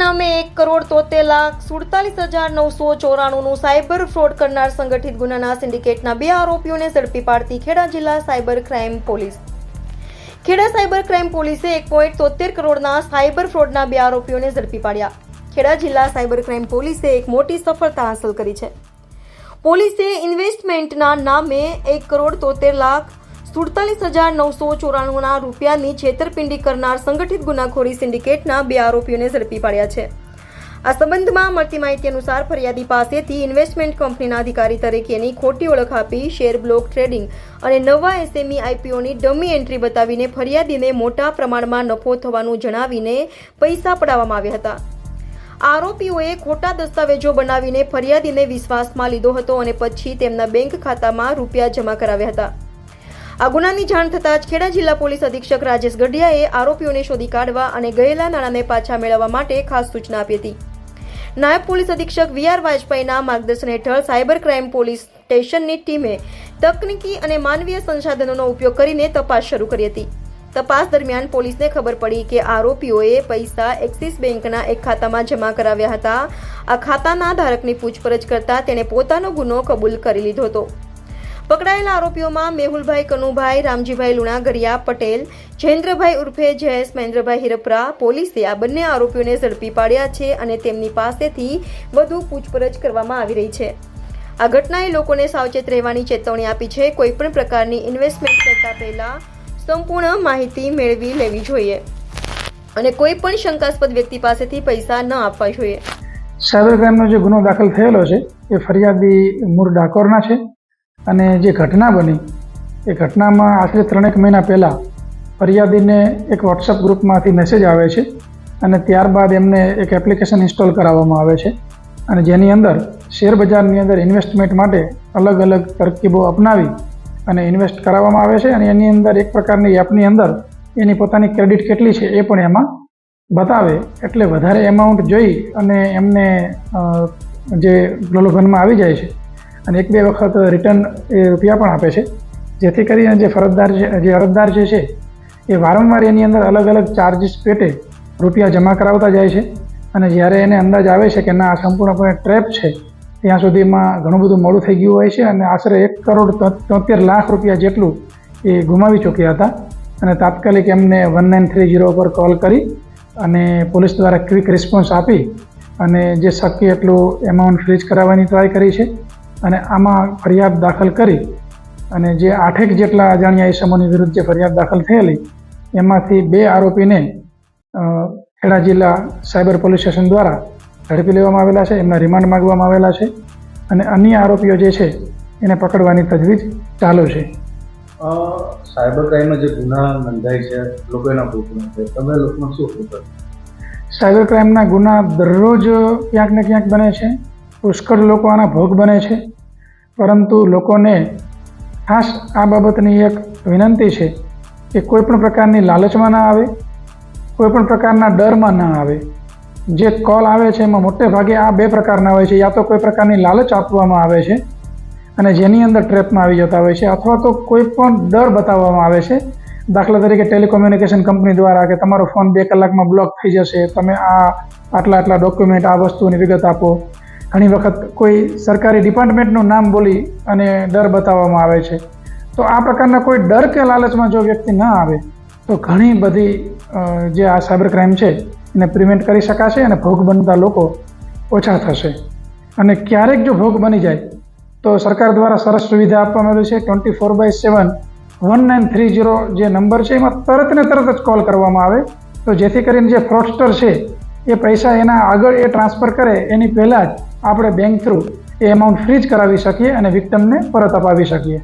નામે 1,73,47,994નું cyber fraud કરનાર સંગઠિત ગુનાના સિન્ડિકેટના 2 આરોપીઓને ઝડપી પાડતી ખેડા જિલ્લા cyber crime police. Kheda cyber crime પોલીસે 1.73 કરોડના સાયબર ફ્રોડના 2 આરોપીઓને ઝડપી પાડ્યા. ખેડા જિલ્લા સાયબર ક્રાઇમ પોલીસે એક મોટી સફળતા હાંસલ કરી છે. પોલીસે ઇન્વેસ્ટમેન્ટના નામે 1,43,47,994ના રૂપિયાની છેતરપિંડી કરનાર સંગઠિત ગુનાખોરી સિન્ડિકેટના 2 આરોપીઓને ઝડપી પાડ્યા છે. આ સંબંધમાં મળતી માહિતી અનુસાર ફરિયાદી પાસેથી ઇન્વેસ્ટમેન્ટ કંપનીના અધિકારી તરીકેની ખોટી ઓળખ આપી શેર બ્લોક ટ્રેડિંગ અને નવા એસએમઈ આઈપીઓની ડમી એન્ટ્રી બતાવીને ફરિયાદીને મોટા પ્રમાણમાં નફો થવાનું જણાવીને પૈસા પડાવવામાં આવ્યા હતા. આરોપીઓએ ખોટા દસ્તાવેજો બનાવીને ફરિયાદીને વિશ્વાસમાં લીધો હતો અને પછી તેમના બેંક ખાતામાં રૂપિયા જમા કરાવ્યા હતા. આ ગુનાની જાણ થતાં જ ખેડા જિલ્લા પોલીસ અધિક્ષક રાજેશ ગઢિયાએ આરોપીઓને શોધી કાઢવા અને ગયેલા નાણાંને પાછા મેળવવા માટે ખાસ સૂચના આપી હતી. નાયબ પોલીસ અધિક્ષક વીઆર વાજપાઈના માર્ગદર્શન હેઠળ સાયબર ક્રાઇમ પોલીસ સ્ટેશનની ટીમે તકનીકી અને માનવીય સંસાધનોનો ઉપયોગ કરીને તપાસ શરૂ કરી હતી. તપાસ દરમિયાન પોલીસને ખબર પડી કે આરોપીઓએ પૈસા એક્સિસ બેંકના એક ખાતામાં જમા કરાવ્યા હતા. આ ખાતાના ધારકની પૂછપરછ કરતા તેણે પોતાનો ગુનો કબૂલ કરી લીધો હતો. પકડાયેલા આરોપીઓમાં મેહુલભાઈ કનુભાઈ રામજીભાઈ લુણાગરિયા પટેલ, જયેન્દ્રભાઈ ઉર્ફે જયેશ મહેન્દ્રભાઈ હિરપરા. પોલીસે આ બંને આરોપીઓને ઝડપી પાડ્યા છે અને તેમની પાસેથી વધુ પૂછપરછ કરવામાં આવી રહી છે. આ ઘટનાએ લોકોને સાવચેત રહેવાની ચેતવણી આપી છે. કોઈપણ પ્રકારની ઇન્વેસ્ટમેન્ટ કરતા પહેલા સંપૂર્ણ માહિતી મેળવી લેવી જોઈએ અને કોઈ પણ શંકાસ્પદ વ્યક્તિ પાસેથી પૈસા ન આપવા જોઈએ. સાયબર ક્રાઇમનો જે ગુનો દાખલ થયેલો છે એ ફરિયાદી મૂળ ડાકોરના છે અને જે ઘટના બની એ ઘટનામાં આશરે 3 મહિના પહેલાં ફરિયાદીને એક વોટ્સઅપ ગ્રુપમાંથી મેસેજ આવે છે અને ત્યારબાદ એમને એક એપ્લિકેશન ઇન્સ્ટોલ કરાવવામાં આવે છે અને જેની અંદર શેર બજારની અંદર ઇન્વેસ્ટમેન્ટ માટે અલગ અલગ તરકીબો અપનાવી અને ઇન્વેસ્ટ કરાવવામાં આવે છે અને એની અંદર એક પ્રકારની એપની અંદર એની પોતાની ક્રેડિટ કેટલી છે એ પણ એમાં બતાવે. એટલે વધારે એમાઉન્ટ જોઈ અને એમને જે પ્રલોભનમાં આવી જાય છે અને 1-2 વખત રિટર્ન એ રૂપિયા પણ આપે છે, જેથી કરીને જે અરજદાર છે એ વારંવાર એની અંદર અલગ અલગ ચાર્જીસ પેટે રૂપિયા જમા કરાવતા જાય છે અને જ્યારે એને અંદાજ આવે છે કે ના આ સંપૂર્ણપણે ટ્રેપ છે ત્યાં સુધીમાં ઘણું બધું મોડું થઈ ગયું હોય છે અને આશરે 1,73,00,000 રૂપિયા જેટલું એ ગુમાવી ચૂક્યા હતા અને તાત્કાલિક એમને 1930 પર કોલ કરી અને પોલીસ દ્વારા ક્વિક રિસ્પોન્સ આપી અને જે શક્ય એટલું એમાઉન્ટ ફ્રીઝ કરાવવાની ટ્રાય કરી છે અને આમાં ફરિયાદ દાખલ કરી અને જે 8 જેટલા અજાણ્યા ઇસમોની વિરુદ્ધ જે ફરિયાદ દાખલ થયેલી એમાંથી 2 આરોપીને ખેડા જિલ્લા સાયબર પોલીસ સ્ટેશન દ્વારા ઝડપી લેવામાં આવેલા છે. એમના રિમાન્ડ માંગવામાં આવેલા છે અને અન્ય આરોપીઓ જે છે એને પકડવાની તજવીજ ચાલુ છે. સાયબર ક્રાઇમમાં જે ગુના નોંધાય છે લોકો એના ભોગવે છે, તમે લોકોમાં શું ખબર? સાયબર ક્રાઇમના ગુના દરરોજ ક્યાંક ને ક્યાંક બને છે. પુષ્કળ લોકો આના ભોગ બને છે, પરંતુ લોકોને ખાસ આ બાબતની એક વિનંતી છે કે કોઈપણ પ્રકારની લાલચમાં ના આવે, કોઈપણ પ્રકારના ડરમાં ના આવે. જે કોલ આવે છે એમાં મોટે ભાગે આ 2 પ્રકારના હોય છે. યા તો કોઈ પ્રકારની લાલચ આપવામાં આવે છે અને જેની અંદર ટ્રેપમાં આવી જતા હોય છે, અથવા તો કોઈ પણ ડર બતાવવામાં આવે છે. દાખલા તરીકે ટેલિકોમ્યુનિકેશન કંપની દ્વારા કે તમારો ફોન 2 કલાકમાં બ્લોક થઈ જશે, તમે આટલા ડોક્યુમેન્ટ આ વસ્તુની વિગત આપો. ઘણી વખત કોઈ સરકારી ડિપાર્ટમેન્ટનું નામ બોલી અને ડર બતાવવામાં આવે છે. તો આ પ્રકારના કોઈ ડર કે લાલચમાં જો વ્યક્તિ ન આવે તો ઘણી બધી જે આ સાયબર ક્રાઇમ છે એને પ્રિવેન્ટ કરી શકાશે અને ભોગ બનતા લોકો ઓછા થશે. અને ક્યારેક જો ભોગ બની જાય તો સરકાર દ્વારા સરસ સુવિધા આપવામાં આવી છે. 24/7 1930 જે નંબર છે એમાં તરત જ કોલ કરવામાં આવે તો જેથી કરીને જે ફ્રોડસ્ટર છે એ પૈસા એના આગળ એ ટ્રાન્સફર કરે એની પહેલાં જ આપણે બેંક થ્રુ એ એમાઉન્ટ ફ્રીઝ કરાવી શકીએ અને વિક્ટિમને પરત અપાવી શકીએ.